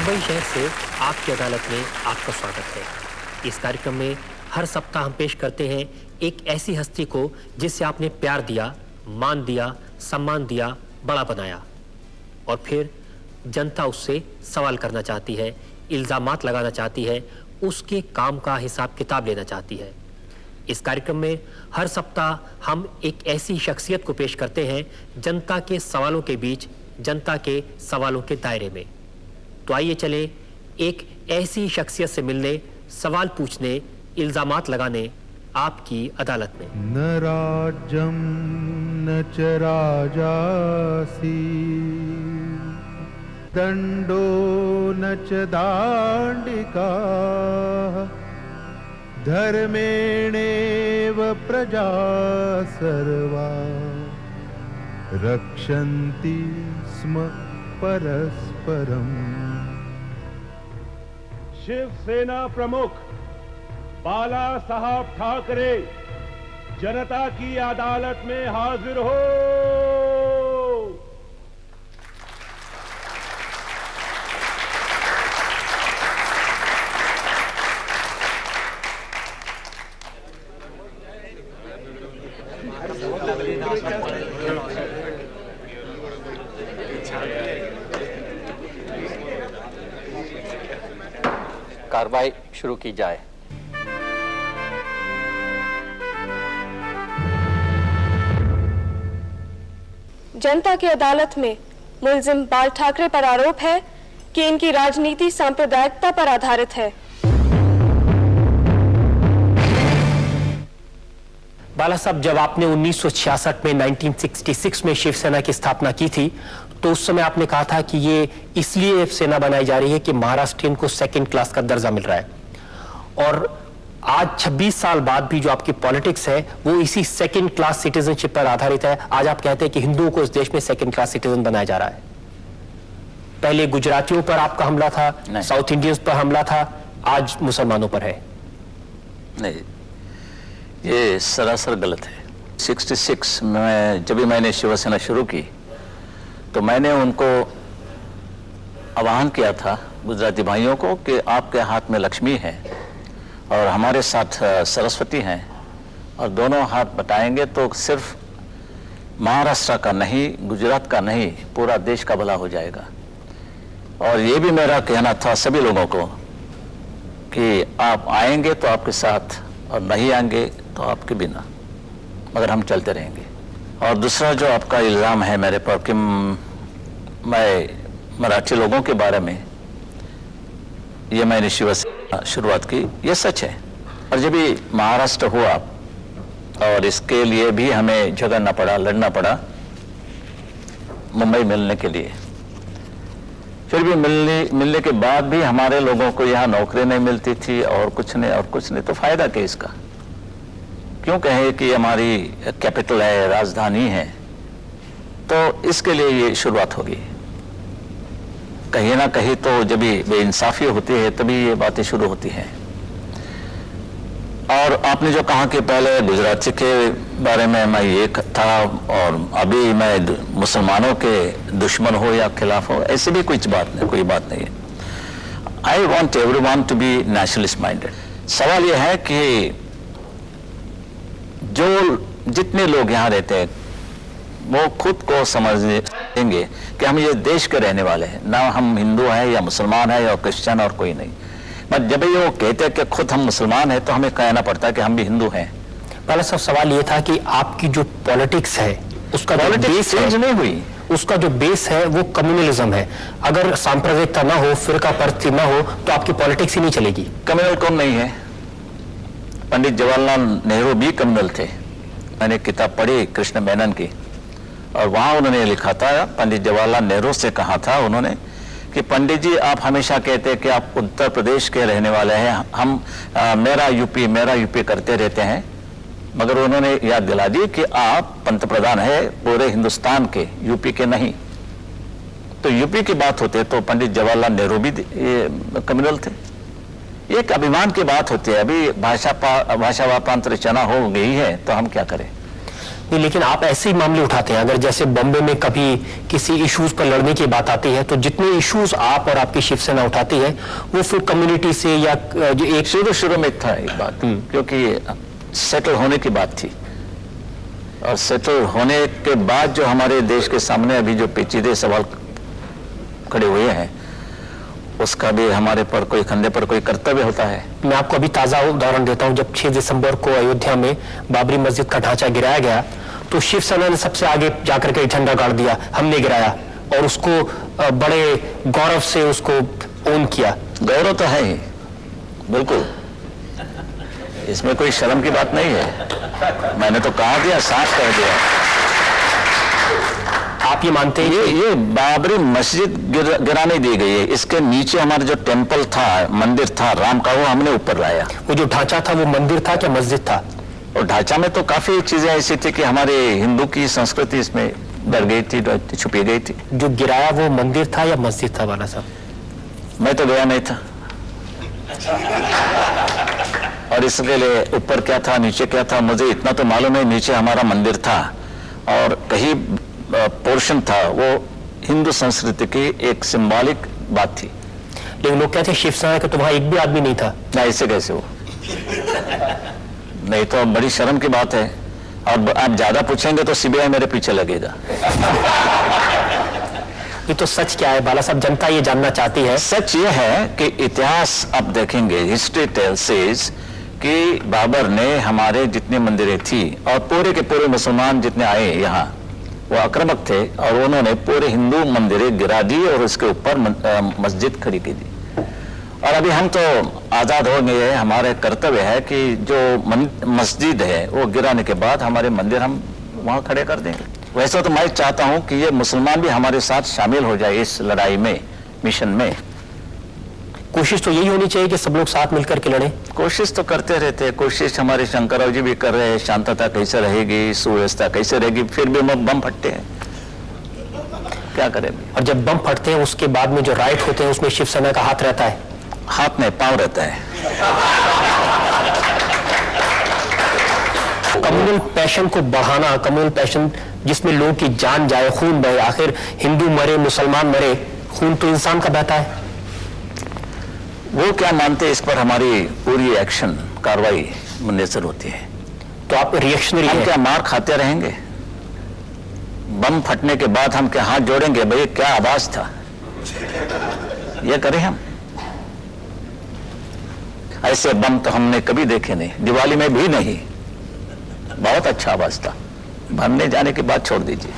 मुंबई शहर से आपकी अदालत में आपका स्वागत है। इस कार्यक्रम में हर सप्ताह हम पेश करते हैं एक ऐसी हस्ती को जिससे आपने प्यार दिया, मान दिया, सम्मान दिया, बड़ा बनाया और फिर जनता उससे सवाल करना चाहती है, इल्जामात लगाना चाहती है, उसके काम का हिसाब किताब लेना चाहती है। इस कार्यक्रम में हर सप्ताह हम एक ऐसी शख्सियत को पेश करते हैं जनता के सवालों के बीच, जनता के सवालों के दायरे में। तो आइए चले एक ऐसी शख्सियत से मिलने, सवाल पूछने, इल्जामात लगाने आपकी अदालत में। न राज्यम न च राजासी दंडो न च दांडिका धर्मेणेव प्रजा सर्वा रक्षन्ति स्म परस्परम। शिवसेना प्रमुख बाला साहब ठाकरे जनता की अदालत में हाजिर हो। कार्रवाई शुरू की जाए। जनता की अदालत में मुलजिम बाल ठाकरे पर आरोप है कि इनकी राजनीति सांप्रदायिकता पर आधारित है। बाला साहब, जब आपने 1966 में 1966 में शिवसेना की स्थापना की थी तो उस समय आपने कहा था कि ये इसलिए सेना बनाई जा रही है कि महाराष्ट्रियन को सेकंड क्लास का दर्जा मिल रहा है, और आज 26 साल बाद भी जो आपकी पॉलिटिक्स है वो इसी सेकंड क्लास सिटीजनशिप पर आधारित है। आज आप कहते हैं कि हिंदुओं को इस देश में सेकंड क्लास सिटीजन बनाया जा रहा है। पहले गुजरातियों पर आपका हमला था, साउथ इंडियंस पर हमला था, आज मुसलमानों पर है। नहीं, ये सरासर गलत है। 66 में जब भी मैंने शिवसेना शुरू की तो मैंने उनको आह्वान किया था, गुजराती भाइयों को, कि आपके हाथ में लक्ष्मी है और हमारे साथ सरस्वती हैं, और दोनों हाथ बटाएंगे तो सिर्फ महाराष्ट्र का नहीं, गुजरात का नहीं, पूरा देश का भला हो जाएगा। और ये भी मेरा कहना था सभी लोगों को कि आप आएंगे तो आपके साथ और नहीं आएंगे तो आपके बिना, मगर हम चलते रहेंगे। और दूसरा जो आपका इल्ज़ाम है मेरे पर कि मैं मराठी लोगों के बारे में, ये मैंने शिवसेना शुरुआत की, ये सच है। और जब भी महाराष्ट्र हुआ और इसके लिए भी हमें झगड़ना पड़ा, लड़ना पड़ा मुंबई मिलने के लिए, फिर भी मिलने के बाद भी हमारे लोगों को यहाँ नौकरी नहीं मिलती थी और कुछ नहीं, तो फायदा क्या इसका? क्यों कहे कि हमारी कैपिटल है, राजधानी है, तो इसके लिए ये शुरुआत होगी। कहीं ना कहीं तो जब भी बेइंसाफी होती है तभी ये बातें शुरू होती हैं। और आपने जो कहा कि पहले गुजराती के बारे में मैं ये था और अभी मैं मुसलमानों के दुश्मन हो या खिलाफ हो, ऐसी भी कोई बात नहीं है। I want everyone to be nationalist minded. सवाल यह है कि जो जितने लोग यहाँ रहते हैं वो खुद को समझेंगे कि हम ये देश के रहने वाले हैं, ना हम हिंदू हैं या मुसलमान हैं या क्रिश्चियन और कोई नहीं। पर जब ये वो कहते हैं कि खुद हम मुसलमान हैं तो हमें कहना पड़ता है कि हम भी हिंदू हैं। पहले सब सवाल ये था कि आपकी जो पॉलिटिक्स है उसका पॉलिटिक्स चेंज नहीं हुई, उसका जो बेस है वो कम्युनलिज्म है। अगर सांप्रदायिकता ना हो, फिरका परस्ती ना हो तो आपकी पॉलिटिक्स ही नहीं चलेगी। कम्युनल कौन नहीं है? पंडित जवाहरलाल नेहरू भी कम्युनल थे। मैंने किताब पढ़ी कृष्ण मेनन की, और वहां उन्होंने लिखा था, पंडित जवाहरलाल नेहरू से कहा था उन्होंने कि पंडित जी, आप हमेशा कहते हैं कि आप उत्तर प्रदेश के रहने वाले हैं, हम मेरा यूपी करते रहते हैं, मगर उन्होंने याद दिला दी कि आप पंतप्रधान है पूरे हिंदुस्तान के, यूपी के नहीं। तो यूपी की बात होते तो पंडित जवाहरलाल नेहरू भी कम्युनल थे। ये एक अभिमान की बात होती है। अभी भाषा व प्रांत रचना हो गई है तो हम क्या करें? नहीं, लेकिन आप ऐसे ही मामले उठाते हैं। अगर जैसे बॉम्बे में कभी किसी इश्यूज पर लड़ने की बात आती है तो जितने इश्यूज आप और आपकी शिवसेना उठाती है वो फिर कम्युनिटी से या जो एक शुरू में था एक बात, क्योंकि सेटल होने की बात थी, और सेटल होने के बाद जो हमारे देश के सामने अभी जो पेचीदे सवाल खड़े हुए हैं उसका भी हमारे पर कोई कंधे पर कोई कर्तव्य होता है। मैं आपको अभी ताजा उदाहरण देता हूं। जब 6 दिसंबर को अयोध्या में बाबरी मस्जिद का ढांचा गिराया गया तो शिवसेना ने सबसे आगे जाकर के झंडा गाड़ दिया, हमने गिराया, और उसको बड़े गौरव से उसको ओन किया। गौरव तो है ही, बिल्कुल, इसमें कोई शर्म की बात नहीं है। मैंने तो कहा दिया, साफ कह दिया। आप ये मानते हैं ये बाबरी मस्जिद गिराने दी गई है, इसके नीचे हमारा जो टेम्पल था, मंदिर था राम का, वो हमने ऊपर लाया। वो जो ढांचा था वो मंदिर था क्या मस्जिद था? और ढांचा में तो काफी चीजें ऐसी थी कि हमारे हिंदू की संस्कृति इसमें डर गई थी, छुपी गई थी। जो गिराया वो मंदिर था या मस्जिद था बाला साहब? मैं तो गया नहीं था, और इसके लिए ऊपर क्या था नीचे क्या था मुझे इतना तो मालूम है। नीचे हमारा मंदिर था और कहीं पोर्शन था वो हिंदू संस्कृति की एक सिंबॉलिक बात थी। लेकिन लोग कहते हैं शिवसेना का तो वहां एक भी आदमी नहीं था। ना, ऐसे कैसे हो? नहीं तो बड़ी शर्म की बात है, और आप ज्यादा पूछेंगे तो सीबीआई मेरे पीछे लगेगा। ये तो सच क्या है बाला साहब, जनता ये जानना चाहती है। सच ये है कि इतिहास आप देखेंगे, हिस्ट्री टेल सेज कि बाबर ने हमारे जितने मंदिरें थी और पूरे के पूरे मुसलमान जितने आए यहाँ वो आक्रामक थे, और उन्होंने पूरे हिंदू मंदिरें गिरा दी और उसके ऊपर मस्जिद खड़ी की दी। और अभी हम तो आजाद हो गए हैं, हमारे कर्तव्य है कि जो मस्जिद है वो गिराने के बाद हमारे मंदिर हम वहां खड़े कर देंगे। वैसे तो मैं चाहता हूं कि ये मुसलमान भी हमारे साथ शामिल हो जाए इस लड़ाई में, मिशन में। कोशिश तो यही होनी चाहिए कि सब लोग साथ मिलकर के लड़े। कोशिश तो करते रहते हैं, कोशिश हमारे शंकरराव जी भी कर रहे हैं। शांतता कैसे रहेगी, सुव्यवस्था कैसे रहेगी, फिर भी बम फटते हैं, क्या करें। और जब बम फटते हैं उसके बाद में जो राइट होते हैं उसमें शिवसेना का हाथ रहता है? हाथ में पांव रहता है। कम्युनल पैशन को बढ़ाना, कम्युनल पैशन जिसमें लोगों की जान जाए, खून बहे, आखिर हिंदू मरे मुसलमान मरे, खून तो इंसान का बहता है। वो क्या मानते हैं इस पर हमारी पूरी एक्शन कार्रवाई मुनसर होती है। तो आप रिएक्शनरी हम हैं। क्या मार खाते रहेंगे? बम फटने के बाद हम क्या हाथ जोड़ेंगे, भाई क्या आवाज था, ये करें हम? ऐसे बम तो हमने कभी देखे नहीं, दिवाली में भी नहीं। बहुत अच्छा आवाज था, भरने जाने की बात छोड़ दीजिए,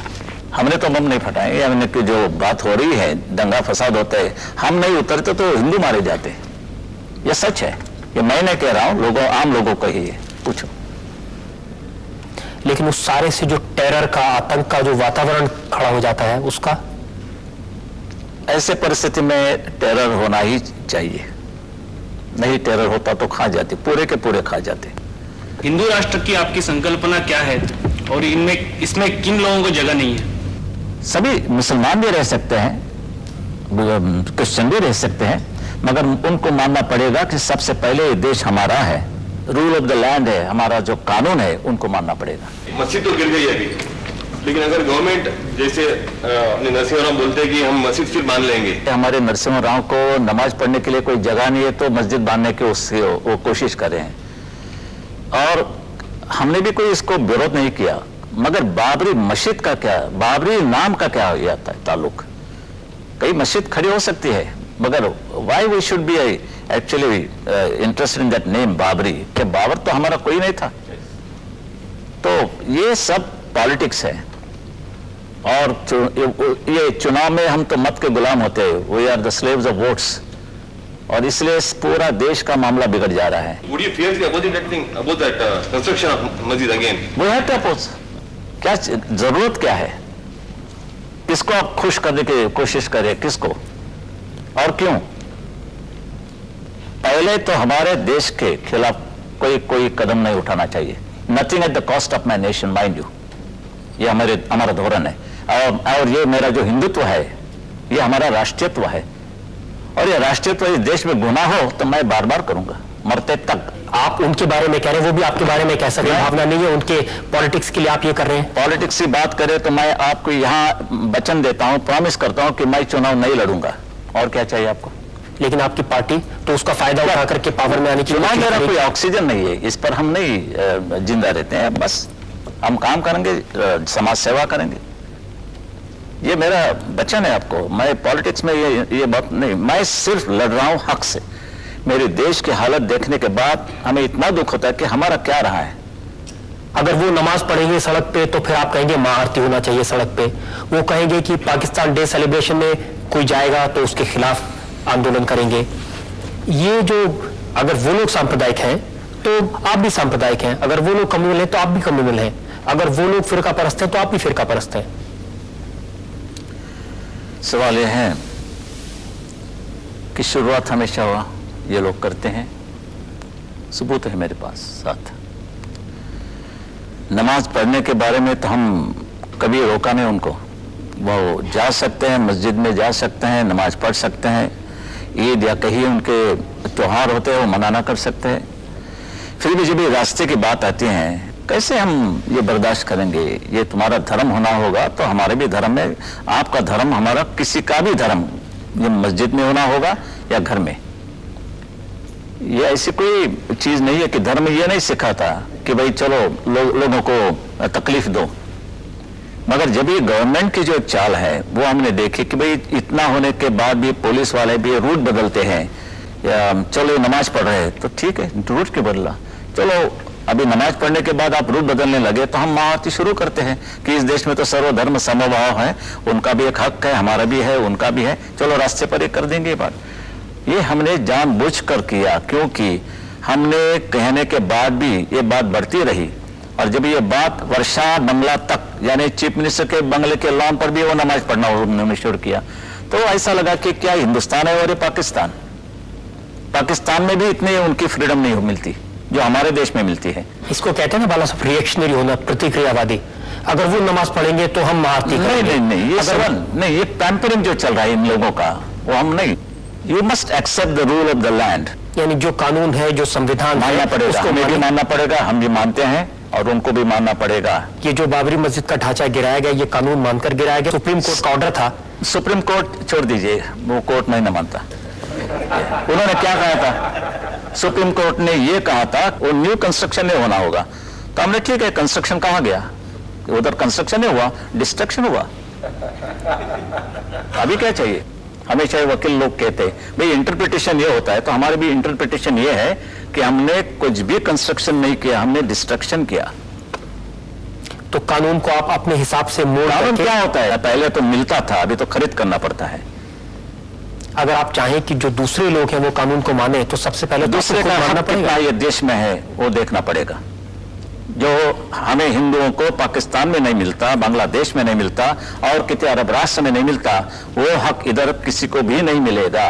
हमने तो बम नहीं फटाए। हमने की जो बात हो रही है, दंगा फसाद होता है, हम नहीं उतरते तो हिंदू मारे जाते। ये सच है, ये मैं नहीं कह रहा हूं, लोगों, आम लोगों को ही है, पूछो। लेकिन उस सारे से जो टेरर का, आतंक का जो वातावरण खड़ा हो जाता है उसका, ऐसे परिस्थिति में टेरर होना ही चाहिए। नहीं टेरर होता तो खा जाते, पूरे के पूरे खा जाते। हिंदू राष्ट्र की आपकी संकल्पना क्या है और इसमें किन लोगों को जगह नहीं है? सभी मुसलमान भी रह सकते हैं, क्रिश्चियन भी रह सकते हैं, मगर उनको मानना पड़ेगा कि सबसे पहले देश हमारा है, रूल ऑफ द लैंड है, हमारा जो कानून है उनको मानना पड़ेगा। मस्जिद तो गिर गई अभी, लेकिन अगर गवर्नमेंट जैसे अपने नरसिंह राव बोलते हैं कि हम मस्जिद फिर बांध लेंगे। हमारे नरसिंह राव को नमाज पढ़ने के लिए कोई जगह नहीं है तो मस्जिद बांधने की उससे वो कोशिश कर रहे हैं, और हमने भी कोई इसको विरोध नहीं किया। मगर बाबरी मस्जिद का क्या, बाबरी नाम का क्या हो जाता है ताल्लुक? कई मस्जिद खड़ी हो सकती है, मगर why we should be actually interested in that name Babri? कि बाबर तो हमारा कोई नहीं था। तो ये सब पॉलिटिक्स है, और ये चुनाव में हम तो मत के गुलाम होते हैं, we are the slaves of votes, और इसलिए पूरा देश का मामला बिगड़ जा रहा है। Would you fiercely oppose that thing, about that construction of masjid again? वो है क्या पोस्ट, क्या जरूरत क्या है? किसको आप खुश करने की कोशिश करें, किसको और क्यों? पहले तो हमारे देश के खिलाफ कोई कदम नहीं उठाना चाहिए। Nothing at the cost of my nation, mind you, ये हमारा धोरण है। और ये मेरा जो हिंदुत्व है, ये हमारा राष्ट्रीयत्व है, और ये राष्ट्रीयत्व इस देश में गुनाह हो तो मैं बार बार करूंगा, मरते तक। आप उनके बारे में कह रहे हैं, वो भी आपके बारे में कह सकते हैं, भावना नहीं है उनके पॉलिटिक्स के लिए आप ये कर रहे हैं। पॉलिटिक्स की बात करें तो मैं आपको यहाँ वचन देता हूँ, प्रॉमिस करता हूँ कि मैं चुनाव नहीं लड़ूंगा। और क्या चाहिए आपको? लेकिन आपकी पार्टी तो उसका फायदा उठा करके पावर में आने की चुनाव कोशिश मेरा करेगी। कोई ऑक्सीजन नहीं है, इस पर हम नहीं जिंदा रहते हैं। बस हम काम करेंगे, समाज सेवा करेंगे, ये मेरा वचन है आपको। मैं पॉलिटिक्स में ये बात नहीं, मैं सिर्फ लड़ रहा हूं हक से। मेरे देश की हालत देखने के बाद हमें इतना दुख होता है कि हमारा क्या रहा है। अगर वो नमाज पढ़ेंगे सड़क पे तो फिर आप कहेंगे महाआरती होना चाहिए सड़क पे। वो कहेंगे कि पाकिस्तान डे सेलिब्रेशन में कोई जाएगा तो उसके खिलाफ आंदोलन करेंगे। ये जो, अगर वो लोग सांप्रदायिक हैं तो आप भी सांप्रदायिक हैं, अगर वो लोग कम्युनल हैं तो आप भी कम्युनल हैं, अगर वो लोग फिरका परस्त हैं तो आप भी फिरका परस्त हैं। सवाल यह है कि शुरुआत हमेशा ये लोग करते हैं, सबूत है मेरे पास साथ। नमाज पढ़ने के बारे में तो हम कभी रोका नहीं उनको, वो जा सकते हैं, मस्जिद में जा सकते हैं, नमाज पढ़ सकते हैं, ईद या कहीं उनके त्योहार होते हैं वो मनाना कर सकते हैं। फिर भी जब ये रास्ते की बात आती है, कैसे हम ये बर्दाश्त करेंगे? ये तुम्हारा धर्म होना होगा तो हमारे भी धर्म है, आपका धर्म, हमारा किसी का भी धर्म, ये मस्जिद में होना होगा या घर में। ये ऐसी कोई चीज नहीं है कि धर्म ये नहीं सिखाता कि भाई चलो लोगों को तकलीफ दो। मगर जब ये गवर्नमेंट की जो चाल है वो हमने देखी कि भाई इतना होने के बाद भी पुलिस वाले भी रूट बदलते हैं, या चलो नमाज पढ़ रहे हैं तो ठीक है, रूट क्यों बदला? चलो अभी नमाज पढ़ने के बाद आप रूट बदलने लगे तो हम महाआरती शुरू करते हैं कि इस देश में तो सर्वधर्म समभाव है, उनका भी एक हक है, हमारा भी है, उनका भी है, चलो रास्ते पर ये कर देंगे। ये बात ये हमने जानबूझकर किया, क्योंकि हमने कहने के बाद भी ये बात बढ़ती रही। और जब ये बात वर्षा बंगला तक, यानी चीफ मिनिस्टर के बंगले के लॉन पर भी वो नमाज पढ़ना उन्होंने शुरू किया, तो ऐसा लगा कि क्या हिंदुस्तान है और ये पाकिस्तान। पाकिस्तान में भी इतनी उनकी फ्रीडम नहीं मिलती जो हमारे देश में मिलती है। इसको कहते हैं ना बाला साहब, रिएक्शनरी होना, प्रतिक्रियावादी। अगर वो नमाज पढ़ेंगे तो हम महाआरती करेंगे। नहीं, ये सवाल नहीं, ये पैम्परिंग जो चल रहा है इन लोगों का, वो हम नहीं। You must accept the rule of the land, यानी जो कानून है, जो संविधान मानना पड़ेगा, हमें भी मानना पड़ेगा, हम भी मानते हैं और उनको भी मानना पड़ेगा। ये जो बाबरी मस्जिद का ढांचा गिराया गया, ये कानून मानकर गिराया गया। सुप्रीम कोर्ट का ऑर्डर था। सुप्रीम कोर्ट छोड़ दीजिए, वो कोर्ट नहीं मानता। उन्होंने क्या कहा था? सुप्रीम कोर्ट ने ये कहा था वो न्यू कंस्ट्रक्शन नहीं होना होगा, तो हमने ठीक है, कंस्ट्रक्शन कहां गया? उधर कंस्ट्रक्शन नहीं हुआ, डिस्ट्रक्शन हुआ। अभी क्या चाहिए? हमेशा वकील लोग कहते हैं भाई इंटरप्रिटेशन ये होता है, तो हमारे भी इंटरप्रिटेशन ये है कि हमने कुछ भी कंस्ट्रक्शन नहीं किया, हमने डिस्ट्रक्शन किया। तो कानून को आप अपने हिसाब से मोड़ कानून क्या होता है? पहले तो मिलता था, अभी तो खरीद करना पड़ता है। अगर आप चाहें कि जो दूसरे लोग हैं वो कानून को माने, तो सबसे पहले दूसरे का मानना हक कितना ये देश में है वो देखना पड़ेगा। जो हमें हिंदुओं को पाकिस्तान में नहीं मिलता, बांग्लादेश में नहीं मिलता और किसी अरब राष्ट्र में नहीं मिलता, वो हक इधर किसी को भी नहीं मिलेगा,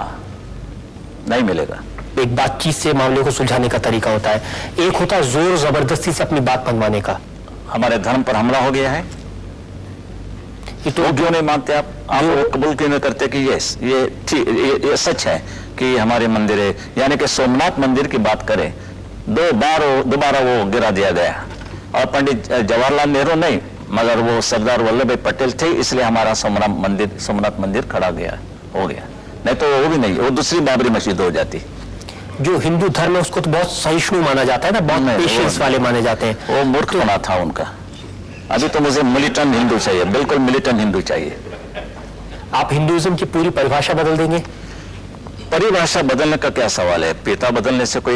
नहीं मिलेगा। एक बातचीत से मामले को सुलझाने का तरीका होता है, एक होता है जोर जबरदस्ती से अपनी बात मनवाने का। हमारे धर्म पर हमला हो गया है, ये तो क्यों नहीं मानते आप कबूल क्यों नहीं करते कि यस ये ठीक, ये सच है कि हमारे मंदिर है? यानी कि सोमनाथ मंदिर की बात करें, दोबारा वो गिरा दिया गया, और पंडित जवाहरलाल नेहरू नहीं मगर वो सरदार वल्लभ भाई पटेल थे, इसलिए हमारा सोमनाथ मंदिर खड़ा गया, हो गया। नहीं तो वो भी नहीं, वो दूसरी बाबरी मस्जिद हो जाती। जो हिंदू धर्म है उसको तो बहुत सहिष्णु माना जाता है ना, बहुत पेशेंस वाले माने जाते हैं। वो मूर्ख होना था उनका। अभी तो मुझे मिलिटेंट हिंदू चाहिए, बिल्कुल मिलिटेंट हिंदू चाहिए। आप हिंदुइज्म की पूरी परिभाषा बदल देंगे? परिभाषा बदलने का क्या सवाल है? पिता बदलने से कोई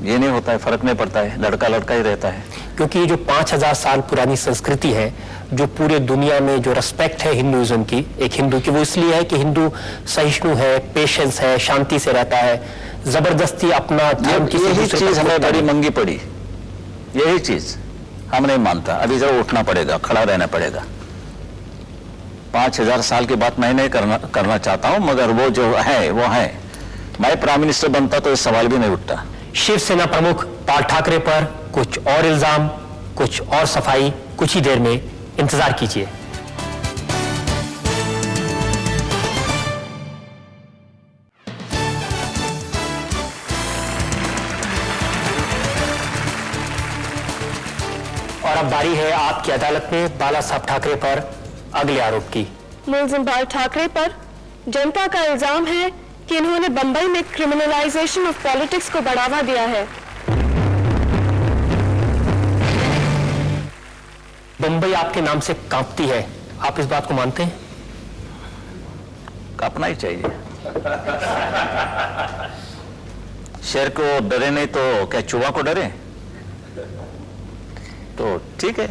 ये नहीं होता है, फर्क नहीं पड़ता है, लड़का लड़का ही रहता है। क्योंकि ये जो 5000 साल पुरानी संस्कृति है, जो पूरे दुनिया में जो रेस्पेक्ट है हिंदुइज्म की, एक हिंदू की, वो इसलिए है कि हिंदू सहिष्णु है, पेशेंस है, शांति से रहता है। जबरदस्ती अपना धर्म किसी यही दूसरे चीज पर हमें थोपता बड़ी नहीं। मंगी पड़ी, यही चीज हम नहीं मानता। अभी जब उठना पड़ेगा, खड़ा रहना पड़ेगा। 5000 साल की बात मैं नहीं करना चाहता हूं, मगर वो जो है वो है। मैं प्राइम मिनिस्टर बनता तो ये सवाल भी नहीं उठता। शिवसेना प्रमुख बाल ठाकरे पर कुछ और इल्जाम, कुछ और सफाई, कुछ ही देर में इंतजार कीजिए। अब बारी है आपकी अदालत में बाला साहब ठाकरे पर अगले आरोप की। मुलजिम बाल ठाकरे पर जनता का इल्जाम है कि इन्होंने बंबई में क्रिमिनलाइजेशन ऑफ पॉलिटिक्स को बढ़ावा दिया है। बंबई आपके नाम से कांपती है, आप इस बात को मानते हैं? कांपना ही चाहिए। शेर को डरे नहीं तो क्या चूहा को डरे? तो ठीक है,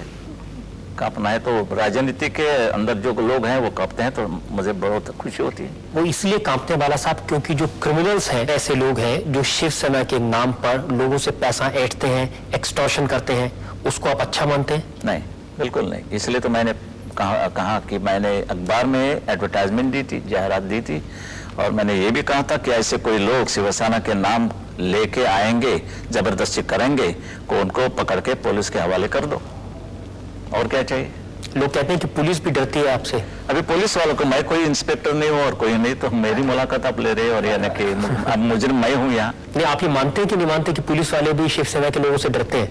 कांपना है तो राजनीति के अंदर जो लोग हैं वो कांपते हैं, तो मुझे बहुत खुशी होती है। वो इसलिए कांपते हैं बाला साहब क्योंकि जो क्रिमिनल्स हैं, ऐसे लोग हैं जो शिवसेना के नाम पर लोगों से पैसा ऐंठते हैं, एक्सटॉर्शन करते हैं, उसको आप अच्छा मानते हैं? नहीं, बिल्कुल नहीं। इसलिए तो मैंने कहा कि मैंने अखबार में एडवर्टाइजमेंट दी थी, जाहिरात दी थी, और मैंने ये भी कहा था कि ऐसे कोई लोग शिवसेना के नाम लेके आएंगे, जबरदस्ती करेंगे, को उनको पकड़ के पुलिस के हवाले कर दो। और क्या चाहिए? लोग कहते हैं कि पुलिस भी डरती है आपसे। अभी पुलिस वालों को, मैं कोई इंस्पेक्टर नहीं हूँ और कोई नहीं, तो मेरी मुलाकात आप ले रहे हो, और यानी कि अब मुजरिम मैं हूँ यहाँ। नहीं, आप ये मानते हैं कि नहीं मानते कि पुलिस वाले भी शिवसेना के लोगों से डरते हैं?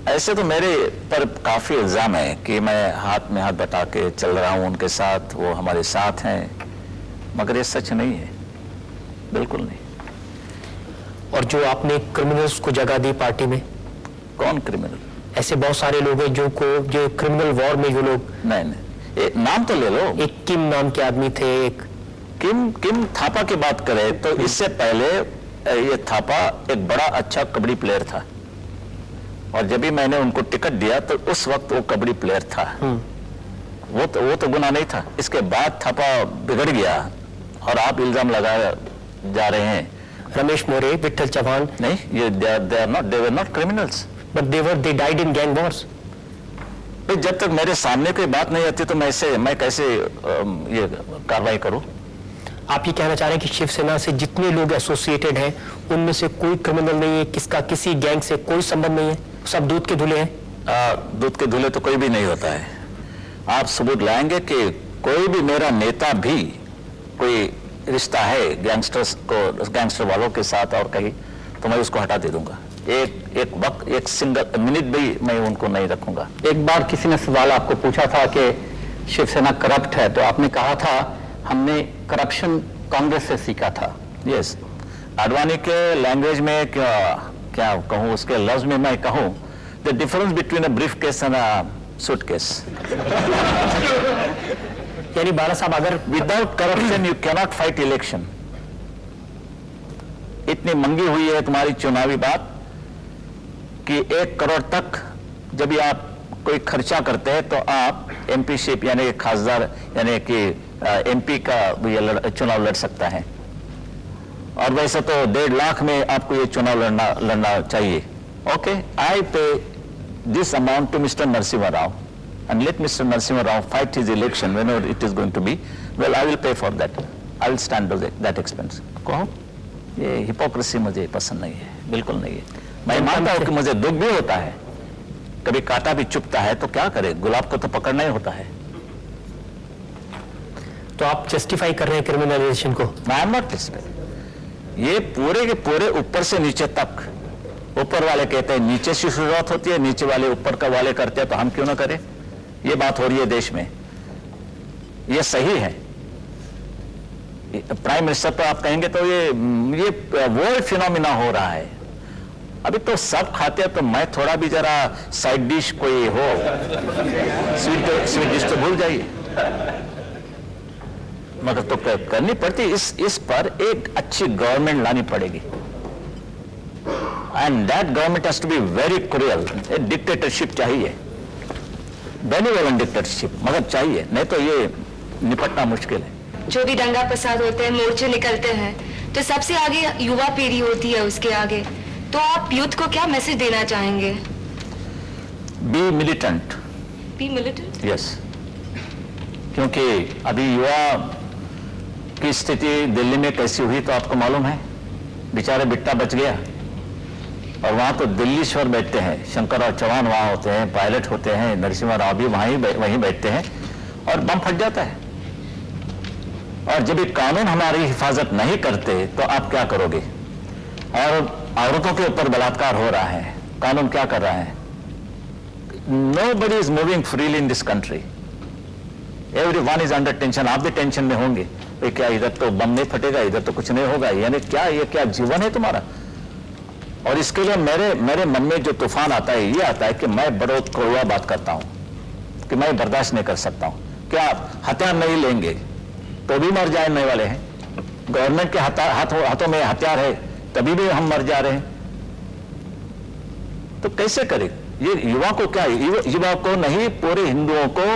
ऐसे तो मेरे पर काफी इल्जाम है कि मैं हाथ में हाथ बटा के चल रहा हूँ उनके साथ, वो हमारे साथ हैं, मगर ये सच नहीं है, बिल्कुल नहीं। और जो आपने क्रिमिनल्स को जगह दी पार्टी में? कौन क्रिमिनल? ऐसे बहुत सारे लोग हैं जो क्रिमिनल वॉर में जो लोग, नहीं, नाम तो ले लो। एक किम नाम के आदमी थे, एक किम थापा की बात करें तो इससे पहले ये थापा एक बड़ा अच्छा कबड्डी प्लेयर था, और जब भी मैंने उनको टिकट दिया तो उस वक्त वो कबड्डी प्लेयर था। वो तो गुनाह नहीं था। इसके बाद थापा बिगड़ गया और आप इल्जाम लगा जा रहे हैं। रमेश मोरे, विट्ठल चौहान, नहीं, ये they were not criminals, but they died in gang wars. तो जब तक मेरे सामने कोई बात नहीं आती तो मैं कैसे ये कार्रवाई करूं? आप ये कहना चाह रहे हैं कि शिवसेना से जितने लोग एसोसिएटेड हैं उनमें से कोई क्रिमिनल नहीं है, किसका किसी गैंग से कोई संबंध नहीं है, सब दूध के धुले हैं? दूध के धुले तो कोई भी नहीं होता है। आप सबूत लाएंगे कि कोई भी मेरा नेता भी कोई रिश्ता है गैंगस्टर वालों के साथ और कहीं, तो मैं उसको हटा दे दूंगा। एक सिंगल मिनट भी मैं उनको नहीं रखूंगा। एक बार किसी ने सवाल आपको पूछा था कि शिवसेना करप्ट है, तो आपने कहा था हमने करप्शन कांग्रेस से सीखा था। यस, आडवाणी के लैंग्वेज में क्या कहूँ, उसके लफ्ज में मैं कहूँ, the difference between a brief case and a suitcase. यानी बाला साहब, अगर without corruption you cannot fight election. इतनी मंगी हुई है तुम्हारी चुनावी बात कि 1 करोड़ तक जब भी आप कोई खर्चा करते हैं तो आप एमपीशिप यानी खासदार यानी कि एमपी का ये चुनाव लड़ सकता है, और वैसे तो 1.5 लाख में आपको ये चुनाव लड़ना चाहिए। Okay, I pay this amount to mister Narasimha Rao and let Mr. Narasimha Rao fight his election whenever it is going to be. Well, I will pay for that. I will stand that expense. कहो, ये hypocrisy मुझे पसंद नहीं है, बिल्कुल नहीं है। मैं मानता हूँ कि मुझे दुख भी होता है, कभी कांटा भी चुभता है, तो क्या करे, गुलाब को तो पकड़ना ही होता है। तो आप जस्टिफाई कर रहे हैं क्रिमिनलाइजेशन को? I am not justifying। ये पूरे के पूरे ऊपर से नीचे तक, ऊपर वाले कहते हैं नीचे से शुरुआत होती है, नीचे वाले ऊपर का वाले करते हैं, तो हम क्यों ना करें? ये बात हो रही है देश में, ये सही है। प्राइम मिनिस्टर तो आप कहेंगे तो ये वर्ल्ड फिनोमिना हो रहा है। अभी तो सब खाते हैं, तो मैं थोड़ा भी जरा साइड डिश कोई हो, स्वीट डिश तो भूल जाइए, मगर तो करनी पड़ती। इस पर एक अच्छी गवर्नमेंट लानी पड़ेगी, and that government has to be very cruel. Dictatorship चाहिए, बेनिवोलेंट डिक्टेटरशिप मगर चाहिए, नहीं तो ये निपटना मुश्किल है। जो भी दंगा फसाद होते हैं, मोर्चे निकलते हैं, तो सबसे आगे युवा पीढ़ी होती है उसके आगे। तो आप यूथ को क्या मैसेज देना चाहेंगे? Be militant. Be militant? Yes, क्योंकि अभी युवा की स्थिति दिल्ली में कैसी हुई तो आपको मालूम है, बेचारे बिट्टा बच गया, और वहां तो दिल्लीश्वर बैठते हैं, शंकरराव चौहान वहां होते हैं, पायलट होते हैं, नरसिम्हा राव भी वहीं बैठते हैं, और बम फट जाता है। और जब ये कानून हमारी हिफाजत नहीं करते तो आप क्या करोगे? और औरतों के ऊपर बलात्कार हो रहा है, कानून क्या कर रहा है? nobody is moving freely in this country. Everyone is under tension. आप भी टेंशन में होंगे, भाई क्या इधर तो बम नहीं फटेगा, इधर तो कुछ नहीं होगा, यानी क्या ये क्या जीवन है तुम्हारा? और इसके लिए मेरे मन में जो तूफान आता है ये आता है कि मैं बड़ो कड़वा बात करता हूं कि मैं बर्दाश्त नहीं कर सकता हूं। क्या हथियार नहीं लेंगे तो भी मर जाने वाले हैं? गवर्नमेंट के हाथों में हथियार है तभी भी हम मर जा रहे हैं, तो कैसे करें? ये युवा को क्या, युवा को नहीं पूरे हिंदुओं को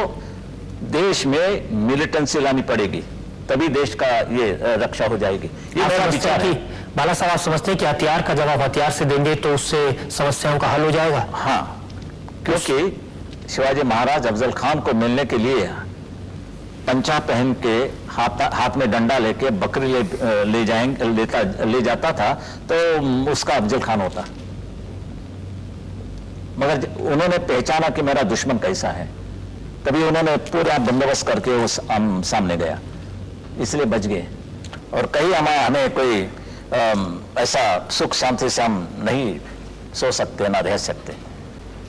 देश में मिलिटेंसी लानी पड़ेगी, तभी देश का ये रक्षा हो जाएगी। ये मेरा विचार है। बाला साहब, आप समझते हैं कि हथियार का जवाब हथियार से देंगे तो उससे समस्याओं का हल हो जाएगा? हाँ, क्योंकि शिवाजी महाराज अफजल खान को मिलने के लिए पंचा पहन के हाथ में डंडा लेके बकरी ले जाता था तो उसका अफजल खान होता, मगर उन्होंने पहचाना कि मेरा दुश्मन कैसा है, तभी उन्होंने पूरा बंदोबस्त करके उस सामने गया, इसलिए बच गए। और कहीं हमें कोई ऐसा सुख शांति से हम नहीं सो सकते ना रह सकते,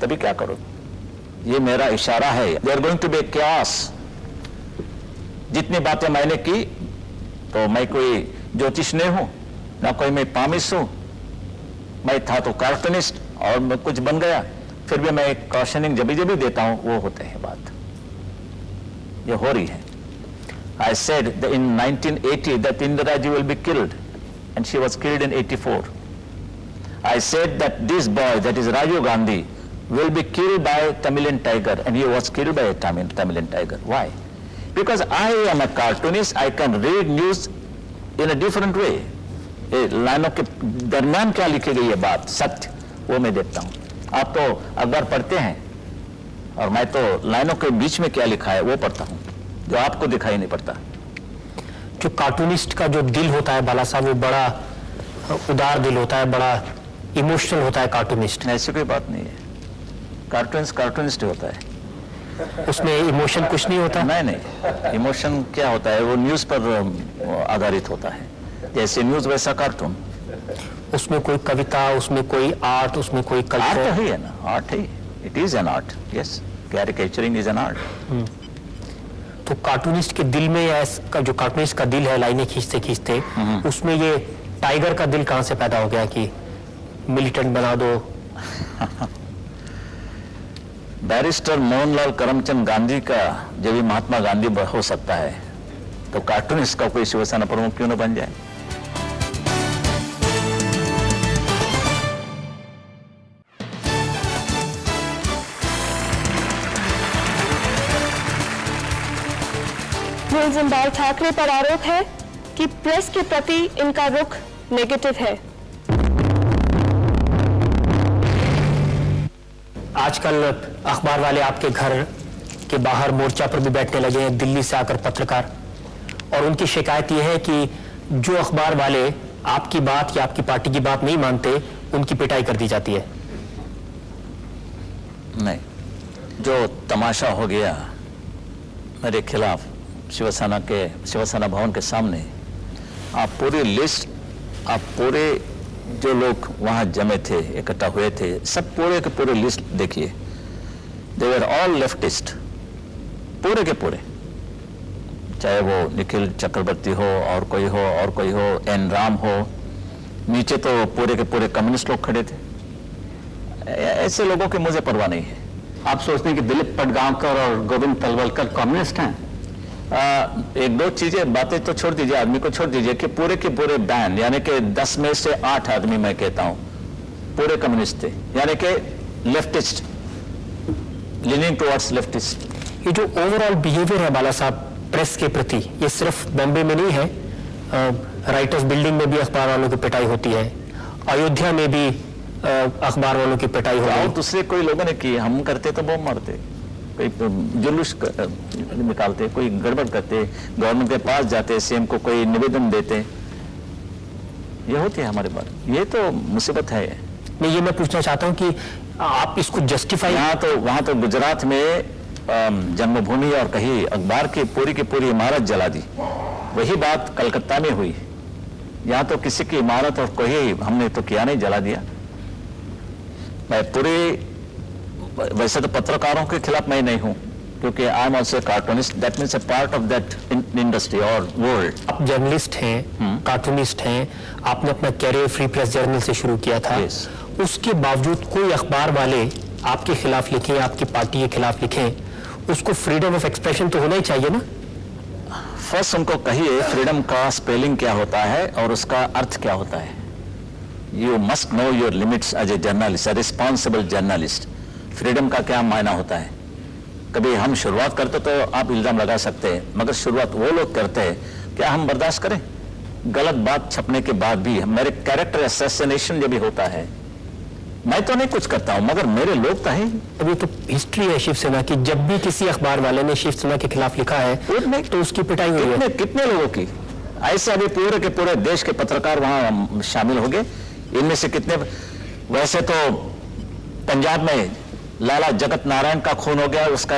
तभी क्या करो? ये मेरा इशारा है। They are going to be chaos। जितनी बातें मैंने की, तो मैं कोई ज्योतिष नहीं हूं, ना कोई मैं पामिस हूं, मैं था तो कार्टूनिस्ट और मैं कुछ बन गया, फिर भी मैं एक कॉशनिंग जब भी देता हूं वो होते हैं, बात ये हो रही है। I said that in 1980 that Indira Ji will be killed, and she was killed in 84. I said that this boy, that is Rajiv Gandhi, will be killed by Tamilian tiger, and he was killed by a Tamilian tiger. Why? Because I am a cartoonist, I can read news in a different way. लाइनों के दरमियान क्या लिखी गई है बात, सत्य, वो मैं देखता हूँ। आप तो अखबार पढ़ते हैं और मैं तो लाइनों के बीच में क्या लिखा है वो पढ़ता हूँ, जो आपको दिखाई नहीं पड़ता। जो कार्टूनिस्ट का जो दिल होता है बाला साहब, वो बड़ा उदार दिल होता है, बड़ा इमोशनल होता है कार्टूनिस्ट। ऐसी कोई बात नहीं है, कार्टूनिस्ट होता है, उसमें इमोशन कुछ नहीं होता। नहीं, इमोशन क्या होता है, वो न्यूज पर आधारित होता है, जैसे न्यूज वैसा कार्टून। उसमें कोई कविता, उसमें कोई आर्ट, उसमें कोई कल्चर आर्ट है ना, आर्ट है, it is an art, yes, caricaturing is an art. तो कार्टूनिस्ट के दिल में, जो कार्टूनिस्ट का दिल है लाइनें खींचते खींचते, उसमें ये टाइगर का दिल कहां से पैदा हो गया कि मिलिटेंट बना दो? बैरिस्टर मोहनलाल करमचंद गांधी का जब भी महात्मा गांधी हो सकता है, तो कार्टूनिस्ट का कोई शिवसेना प्रमुख क्यों न बन जाए? मुलजिम बाल ठाकरे पर आरोप है कि प्रेस के प्रति इनका रुख नेगेटिव है। आजकल अखबार वाले आपके घर के बाहर मोर्चा पर भी बैठने लगे हैं, दिल्ली से आकर पत्रकार, और उनकी शिकायत यह है कि जो अखबार वाले आपकी बात या आपकी पार्टी की बात नहीं मानते, उनकी पिटाई कर दी जाती है। नहीं, जो तमाशा हो गया मेरे खिलाफ शिवसेना भवन के सामने, आप पूरी लिस्ट, आप पूरे जो लोग वहां जमे थे, इकट्ठा हुए थे, सब पूरे के पूरे लिस्ट देखिए, दे वर ऑल लेफ्टिस्ट, पूरे के पूरे, चाहे वो निखिल चक्रवर्ती हो और कोई हो, एन राम हो, नीचे तो पूरे के पूरे कम्युनिस्ट लोग खड़े थे। ऐसे लोगों की मुझे परवाह नहीं है। आप सोचते हैं कि दिलीप पटगांवकर और गोविंद तलवलकर कम्युनिस्ट हैं? एक दो चीजें, बातें तो छोड़ दीजिए, आदमी को छोड़ दीजिए, कि पूरे के पूरे बैंड, यानी कि 10 में से 8 आदमी मैं कहता हूं पूरे कम्युनिस्ट थे, यानी कि लेफ्टिस्ट, लीनिंग टुवर्ड्स लेफ्टिस्ट। ये जो ओवरऑल बिहेवियर है बाला साहब प्रेस के प्रति, ये सिर्फ बॉम्बे में नहीं है, राइटर्स बिल्डिंग में भी अखबार वालों की पिटाई होती है, अयोध्या में भी अखबार वालों की पिटाई होती है। और दूसरे कोई लोगों ने की, हम करते तो बम मारते, कोई जुलूस निकालते, कोई गड़बड़ करते, गवर्नमेंट के पास जाते, सीएम को कोई निवेदन देते, ये होती है हमारे बात, ये तो मुसीबत है। मैं ये पूछना चाहता हूँ कि आप इसको जस्टिफाई, वहां तो गुजरात में जन्मभूमि और कहीं अखबार की पूरी इमारत जला दी, वही बात कलकत्ता में हुई, यहाँ तो किसी की इमारत और कोई हमने तो किया नहीं, जला दिया। मैं पूरे वैसे तो पत्रकारों के खिलाफ मैं नहीं हूं, क्योंकि I am also cartoonist, that means a part of that industry और वर्ल्ड। आप जर्नलिस्ट हैं, कार्टूनिस्ट हैं, आपने अपना कैरियर फ्री प्रेस जर्नल से शुरू किया था। Yes. उसके बावजूद कोई अखबार वाले आपके खिलाफ लिखें, आपकी पार्टी के खिलाफ लिखें, उसको फ्रीडम ऑफ एक्सप्रेशन तो होना ही चाहिए ना। फर्स्ट उनको कहिए फ्रीडम का स्पेलिंग क्या होता है और उसका अर्थ क्या होता है। You must know your limits as a journalist, a responsible journalist. Freedom का क्या मायना होता है। कभी हम शुरुआत करते तो आप इल्जाम लगा सकते हैं, मगर शुरुआत वो लोग करते हैं, क्या हम बर्दाश्त करें? गलत बात छपने के बाद भी मेरे कैरेक्टर असैसिनेशन जब भी होता है, मैं तो नहीं कुछ करता हूं, मगर मेरे लोग तो हैं। अभी तो हिस्ट्री है शिवसेना की, जब भी किसी अखबार वाले ने शिवसेना के खिलाफ लिखा है तो उसकी पिटाई हुई है। कितने लोगों की ऐसे अभी पूरे के पूरे देश के पत्रकार वहां शामिल हो गए। इनमें से कितने, वैसे तो पंजाब में लाला जगत नारायण का खून हो गया, उसका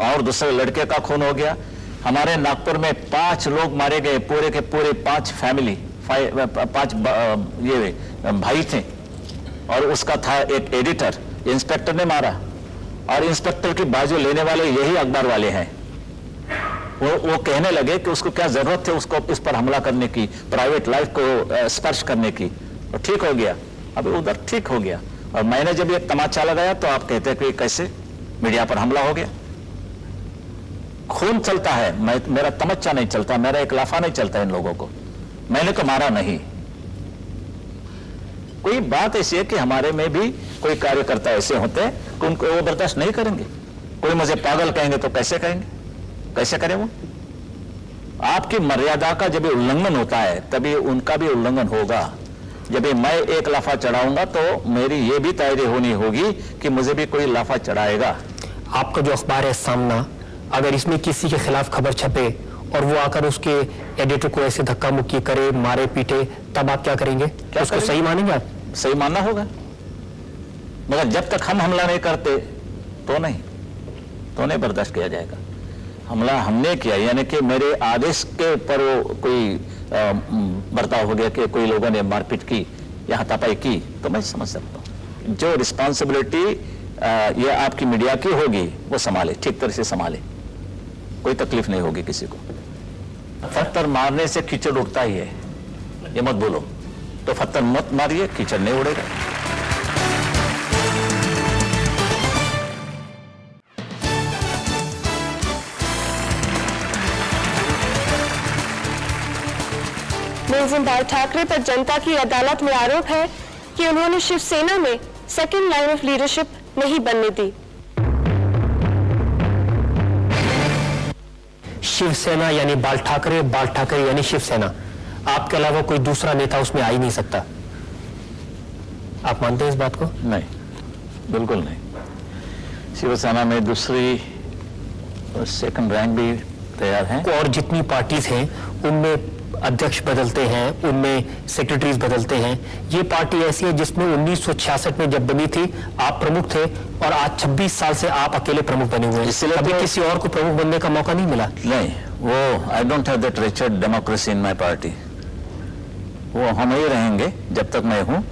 और दूसरे लड़के का खून हो गया। हमारे नागपुर में 5 लोग मारे गए, पूरे के पूरे 5 फैमिली, 5 ये भाई थे, और उसका था एक एडिटर, इंस्पेक्टर ने मारा, और इंस्पेक्टर की बाजू लेने वाले यही अखबार वाले हैं। वो कहने लगे कि उसको क्या जरूरत थी उसको इस पर हमला करने की, प्राइवेट लाइफ को स्पर्श करने की, और ठीक हो गया। अभी उधर ठीक हो गया, और मैंने जब ये तमाचा लगाया तो आप कहते हैं कि कैसे मीडिया पर हमला हो गया। खून चलता है, मेरा तमच्चा नहीं चलता, मेरा एक लाफा नहीं चलता इन लोगों को। मैंने तो मारा नहीं। कोई बात ऐसी है कि हमारे में भी कोई कार्यकर्ता ऐसे होते हैं कि उनको वो बर्दाश्त नहीं करेंगे। कोई मुझे पागल कहेंगे तो कैसे कहेंगे, कैसे करें वो? आपकी मर्यादा का जब उल्लंघन होता है तभी उनका भी उल्लंघन होगा। जब मैं एक लाफा चढ़ाऊंगा तो मेरी ये भी तैयारी होनी होगी कि मुझे भी कोई लाफा चढ़ाएगा। आपका जो अखबार है सामना, अगर इसमें किसी के खिलाफ खबर छपे और वो आकर उसके एडिटर को ऐसे धक्का मुक्की करे, मारे पीटे, तब आप क्या करेंगे? क्या उसको सही मानेंगे आप? सही मानना होगा, मगर जब तक हम हमला नहीं करते तो नहीं बर्दाश्त किया जाएगा। हमला हमने किया, यानी कि मेरे आदेश के ऊपर वो कोई बर्ताव हो गया कि कोई लोगों ने मारपीट की या हाथापाई की, तो मैं समझ सकता हूँ। जो रिस्पॉन्सिबिलिटी ये आपकी मीडिया की होगी वो संभाले, ठीक तरह से संभाले, कोई तकलीफ नहीं होगी किसी को। पत्थर मारने से कीचड़ उड़ता ही है, ये मत बोलो। तो पत्थर मत मारिए, कीचड़ नहीं उड़ेगा। मुलजिम बाल ठाकरे पर जनता की अदालत में आरोप है कि उन्होंने शिवसेना में सेकंड लाइन ऑफ लीडरशिप नहीं बनने दी। शिवसेना यानी बाल ठाकरे यानी शिवसेना, आपके अलावा कोई दूसरा नेता उसमें आ ही नहीं सकता। आप मानते हैं इस बात को? नहीं, बिल्कुल नहीं। शिवसेना में दूसरी सेकंड रैंक भी तैयार है। और जितनी पार्टीज हैं उनमें अध्यक्ष बदलते हैं, उनमें सेक्रेटरीज बदलते हैं। ये पार्टी ऐसी है जिसमें 1966 में जब बनी थी आप प्रमुख थे, और आज 26 साल से आप अकेले प्रमुख बने हुए हैं। इसलिए अभी तो किसी और को प्रमुख बनने का मौका नहीं मिला। नहीं, वो I don't have that Richard democracy in my party. वो हम ही रहेंगे जब तक मैं हूं,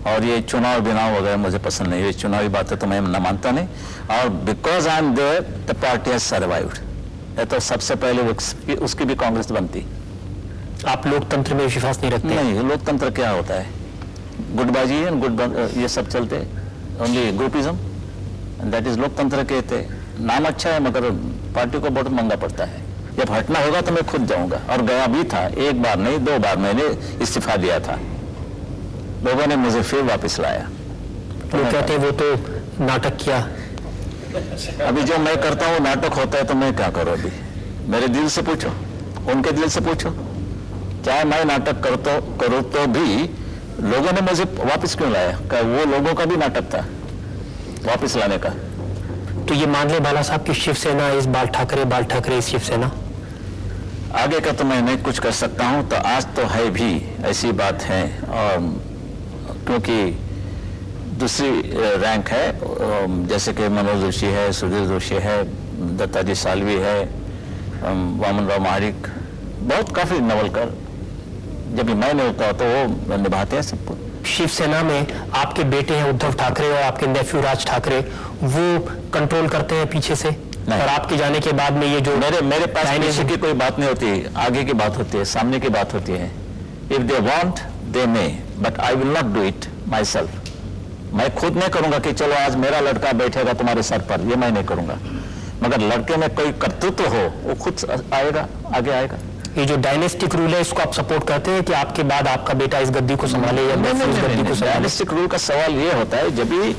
और ये चुनाव बिनाव वगैरह मुझे पसंद नहीं। ये चुनावी बातें तो मैं न मानता नहीं, और because I am there the party has survived. तो सबसे पहले उसकी भी कांग्रेस बनती। आप लोकतंत्र में विश्वास नहीं रखते? नहीं, लोकतंत्र क्या होता है? गुटबाजी एंड ये सब चलते, ओनली ग्रुपिज्म, दैट इज लोकतंत्र कहते। नाम अच्छा है मगर पार्टी को बहुत महंगा पड़ता है। जब हटना होगा तो मैं खुद जाऊंगा, और गया भी था। 1 बार नहीं 2 बार मैंने इस्तीफा दिया था, लोगों ने मुझे फिर वापस लाया। लोग कहते हैं वो तो नाटक किया। अभी जो मैं करता हूँ नाटक होता है, तो मैं क्या करूँ? अभी मेरे दिल से पूछो, उनके दिल से पूछो। चाहे मैं नाटक करूँ तो भी लोगों ने मुझे वापस क्यों लाया? वो लोगों का भी नाटक था वापस लाने का। तो ये मान ले बाला साहब की शिवसेना इस बाल ठाकरे इस शिवसेना। आगे का तो मैं नहीं कुछ कर सकता हूं, तो आज तो है भी ऐसी बात है। और क्योंकि दूसरी रैंक है, जैसे कि मनोज जोशी है, सुधीर जोशी है, दत्ताजी सालवी है, वामन राव महाडिक, बहुत काफी नवलकर। जब भी मैं नहीं होता तो वो निभाते हैं सबको। शिवसेना में आपके बेटे हैं उद्धव ठाकरे और आपके नेफ्यू राज ठाकरे, वो कंट्रोल करते हैं पीछे से? और आपके जाने के बाद में ये जो मेरे पास पीछे की कोई बात नहीं होती, आगे की बात होती है, सामने की बात होती है. If they want they may, but I will not do it my self. मैं खुद नहीं करूंगा कि चलो आज मेरा लड़का बैठेगा तुम्हारे सर पर, ये मैं नहीं करूंगा. मगर लड़के में कोई कर्तृत्व हो वो खुद आएगा, आगे आएगा. ये जो डायनेस्टिक रूल है इसको आप सपोर्ट करते हैं कि आपके बाद आपका बेटा इस गद्दी को संभाले या नेफ्यू इस गद्दी को संभाले? डायनेस्टिक रूल का सवाल ये होता है जब भी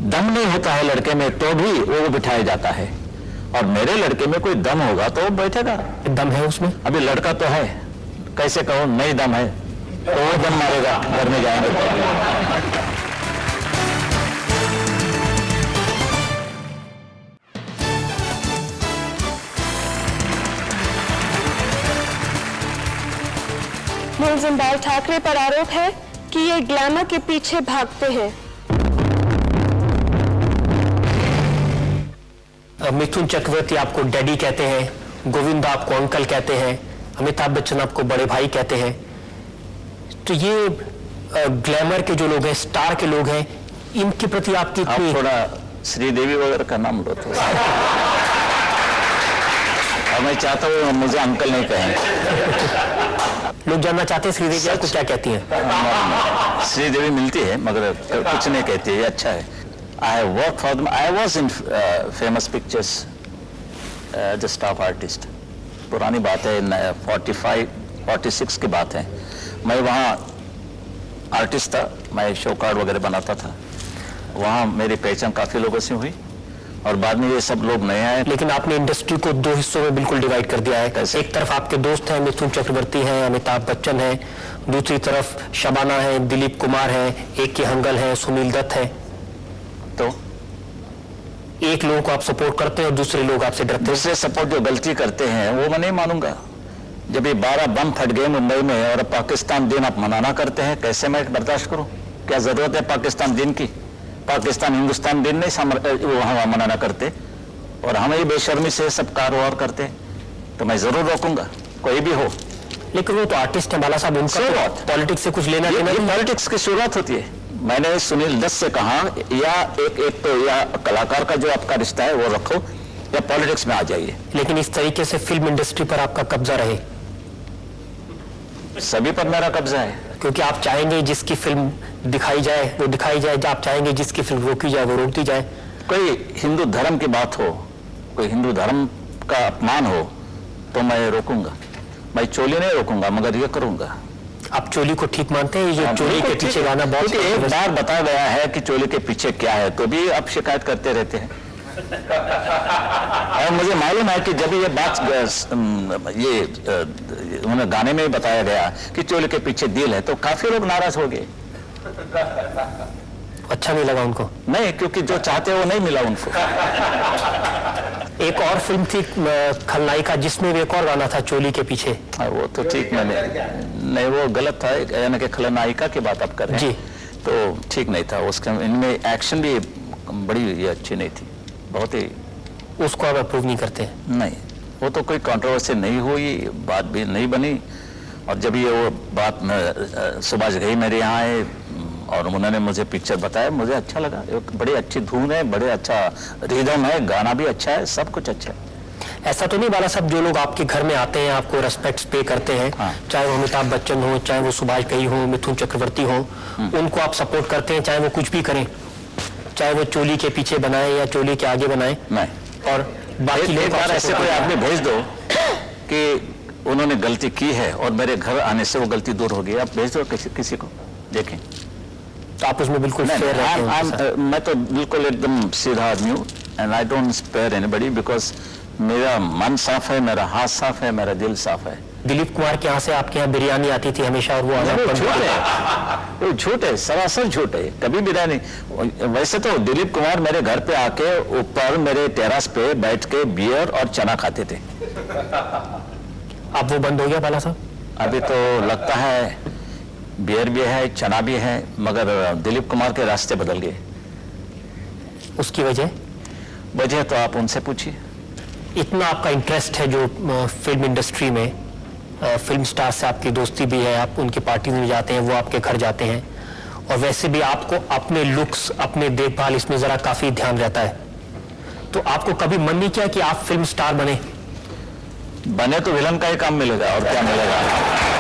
दम नहीं होता है लड़के में तो भी वो बिठाया जाता है, और मेरे लड़के में कोई दम होगा तो वो बैठेगा. दम है उसमें? अभी लड़का तो है, कैसे कहो नहीं दम है तो वो दम मारेगा, घर में जाएंगे. मुलजिम बाल ठाकरे पर आरोप है कि ये ग्लैमर के पीछे भागते हैं. मिथुन चक्रवर्ती आपको डैडी कहते हैं, गोविंदा आपको अंकल कहते हैं, अमिताभ बच्चन आपको बड़े भाई कहते हैं. तो ये ग्लैमर के जो लोग हैं, स्टार के लोग हैं, इनके प्रति आपकी आप थोड़ा श्रीदेवी वगैरह का नाम लो तो. और मैं चाहता हूँ मुझे अंकल नहीं कहें. लोग जानना चाहते हैं श्रीदेवी आपको क्या कहती हैं? श्रीदेवी मिलती है मगर कुछ नहीं कहती है, अच्छा है. I work for them. I was in Famous Pictures as a staff artist. पुरानी बात है, 45-46 की बात है. मैं वहाँ आर्टिस्ट था, मैं शो कार्ड वगैरह बनाता था. वहाँ मेरी पहचान काफ़ी लोगों से हुई और बाद में ये सब लोग नए आए. लेकिन आपने इंडस्ट्री को दो हिस्सों में बिल्कुल डिवाइड कर दिया है. एक तरफ आपके दोस्त हैं, मिथुन चक्रवर्ती हैं, अमिताभ बच्चन हैं, दूसरी तरफ शबाना है, दिलीप कुमार है, एक के हंगल है, सुनील दत्त है. तो एक लोगों को आप सपोर्ट करते हैं और दूसरे लोग आपसे डरते हैं. दूसरे सपोर्ट जो गलती करते हैं वो मैं नहीं मानूंगा. जब ये 12 बम फट गए मुंबई में और पाकिस्तान दिन आप मनाना करते हैं, कैसे मैं बर्दाश्त करूं? क्या जरूरत है पाकिस्तान दिन की? पाकिस्तान हिंदुस्तान दिन नहीं वहां मनाना करते और हम ही बेशर्मी से सब कारोबार करते, तो मैं जरूर रोकूंगा कोई भी हो. लेकिन वो तो आर्टिस्ट है बाला साहब, उनका पॉलिटिक्स से कुछ लेना देना नहीं. पॉलिटिक्स की शुरुआत होती है. मैंने सुनील दत्त से कहा या एक तो या कलाकार का जो आपका रिश्ता है वो रखो या पॉलिटिक्स में आ जाइए. लेकिन इस तरीके से फिल्म इंडस्ट्री पर आपका कब्जा रहे? सभी पर मेरा कब्जा है. क्योंकि आप चाहेंगे जिसकी फिल्म दिखाई जाए वो दिखाई जाए, आप चाहेंगे जिसकी फिल्म रोकी जाए वो रोकती जाए. कोई हिंदू धर्म की बात हो, कोई हिंदू धर्म का अपमान हो तो मैं रोकूंगा. मैं चोली नहीं रोकूंगा मगर ये करूंगा. आप चोली को ठीक मानते हैं? ये जो चोली के पीछे गाना बहुत एक बार बताया गया है कि चोली के पीछे क्या है तो भी आप शिकायत करते रहते हैं. और मुझे मालूम है कि जब ये बात उन्हें गाने में बताया गया कि चोली के पीछे दिल है तो काफी लोग नाराज हो गए. अच्छा नहीं लगा उनको? नहीं, क्योंकि जो चाहते वो नहीं मिला उनको. एक और फिल्म थी खलनायिका जिसमें भी एक और गाना था चोली के पीछे. वो तो ठीक, मैंने नहीं, वो गलत था. यानी कि खलनायिका की बात आप कर रहे हैं जी, तो ठीक नहीं था. उसके इनमें एक्शन भी बड़ी ये अच्छी नहीं थी, बहुत ही. उसको आप अप्रूव नहीं करते? नहीं, वो तो कोई कंट्रोवर्सी नहीं हुई, बात भी नहीं बनी. और जब ये वो बात सुभाष घई मेरे यहाँ आए और उन्होंने मुझे पिक्चर बताया, मुझे अच्छा लगा. एक बड़ी अच्छी धुन है, बड़े अच्छा रिदम है, गाना भी अच्छा है, सब कुछ अच्छा है. ऐसा तो नहीं बाला साहब, जो लोग आपके घर में आते हैं आपको रेस्पेक्ट पे करते हैं, चाहे वो अमिताभ बच्चन हो, चाहे वो सुभाष घई हो, मिथुन चक्रवर्ती हो, उनको आप सपोर्ट करते हैं चाहे वो कुछ भी करें, चाहे वो चोली के पीछे बनाए या चोली के आगे बनाए? नहीं. और बाकी लोग ऐसे कोई आदमी भेज दो कि उन्होंने गलती की है और मेरे घर आने से वो गलती दूर हो गई, आप भेज दो किसी को, देखें. तो आप उसमें बिल्कुल फेयर रहते हैं? मैं तो बिल्कुल एकदम सीधा आदमी हूँ and I don't spare anybody because मेरा मन साफ है, मेरा हाथ साफ है, मेरा दिल साफ है. दिलीप कुमार के यहाँ से आपके यहाँ बिरयानी आती थी हमेशा और वो वो झूठ है, सरासर झूठ है. कभी बिरयानी. वैसे तो दिलीप कुमार मेरे घर पे आके ऊपर मेरे टेरास पे बैठ के बियर और चना खाते थे. अब वो बंद हो गया बाला साहब? अभी तो लगता है बियर भी है, चना भी है, मगर दिलीप कुमार के रास्ते बदल गए. उसकी वजह तो आप उनसे पूछिए. इतना आपका इंटरेस्ट है जो फिल्म इंडस्ट्री में, फिल्म स्टार से आपकी दोस्ती भी है, आप उनकी पार्टी में जाते हैं, वो आपके घर जाते हैं, और वैसे भी आपको अपने लुक्स, अपने देखभाल, इसमें जरा काफी ध्यान रहता है, तो आपको कभी मन नहीं किया कि आप फिल्म स्टार बने? बने तो विलन का ही काम मिलेगा और क्या मिलेगा।